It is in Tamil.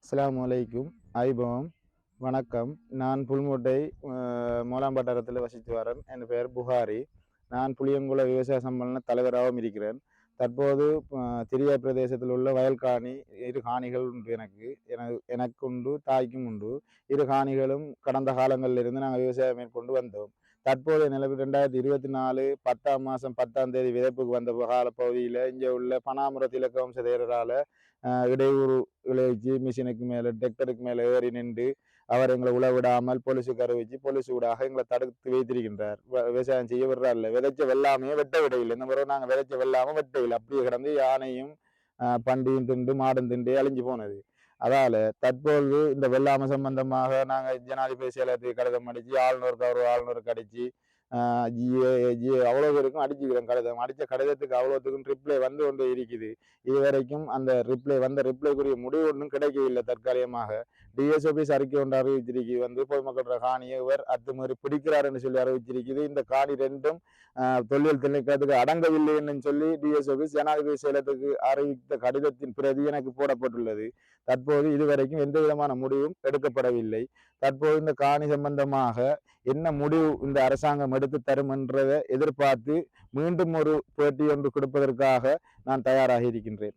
அஸ்ஸலாமு அலைக்கும். ஐபம் வணக்கம். நான் புல்மோட்டை மோலாம்பட்டாரத்தில் வசித்து வரேன். என் பெயர் புகாரி. நான் புளியங்குள விவசாய சம்மேளன தலைவராகவும் இருக்கிறேன். தற்போது திரியா பிரதேசத்தில் உள்ள வயல் காணி இரு காணிகள் உண்டு. எனக்கு உண்டு, தாய்க்கும் உண்டு. இரு காணிகளும் கடந்த காலங்களிலிருந்து நாங்கள் விவசாயம் மேற்கொண்டு வந்தோம். தற்போதைய நிலவு 2024 10ஆம் மாதம் 10ஆம் தேதி விதைப்புக்கு வந்த காலப்பகுதியில் இங்கே உள்ள பனாமுர திலக்க வம்சதேரரால் இடையூறு விளைவிச்சு மிஷினுக்கு மேலே டெக்டருக்கு மேலே ஏறி நின்று அவர் எங்களை உழவிடாமல் போலீஸுக்கு அறிவிச்சு போலீஸ் ஊடாக எங்களை தடுத்து வைத்திருக்கின்றார். விவசாயம் செய்ய விடுறாருல்ல, விதைச்ச வெள்ளாமையே வெட்ட விடையில்லை. இந்த முறை நாங்கள் விதைச்ச வெள்ளாமை வெட்டையில் அப்படியே கிடந்து யானையும் பண்டியும் திண்டு மாடும் திண்டு அழிஞ்சு போனது. அதால தற்போது இந்த வெள்ளாமை சம்பந்தமாக நாங்கள் ஜனாதிபதி செயலகத்துக்கு கடிதம் அடிச்சு ஆளுநருக்கு அடிச்சு அவ்வளோ பேருக்கும் அடிச்சுக்கிறோம். கடிதம் அடித்த கடிதத்துக்கு அவ்வளோத்துக்கும் ரிப்ளை வந்து கொண்டு இருக்குது. இதுவரைக்கும் அந்த ரிப்ளைக்குரிய முடிவு ஒன்றும் கிடைக்கவில்லை. தற்காலிகமாக டிஎஸ்ஓபிஎஸ் அறிக்கை ஒன்று அறிவிச்சிருக்கு. பொதுமக்களோட காணியை இவர் அத்துமீறி பிடிக்கிறார் என்று சொல்லி அறிவிச்சிருக்குது. இந்த காணி ரெண்டும் தொல்லியல் திணைக்களத்துக்கு அடங்கவில்லை என்று சொல்லி டிஎஸ்ஓபிஎஸ் ஜனாதிபதி செயலகத்துக்கு அறிவித்த கடிதத்தின் பிரதி எனக்கு போடப்பட்டுள்ளது. தற்போது இதுவரைக்கும் எந்த விதமான முடிவும் எடுக்கப்படவில்லை. தற்போது இந்த காணி சம்பந்தமாக என்ன முடிவு இந்த அரசாங்கம் எடுத்து தரும் என்றதை எதிர்பார்த்து மீண்டும் ஒரு பேட்டி ஒன்று கொடுப்பதற்காக நான் தயாராக இருக்கின்றேன்.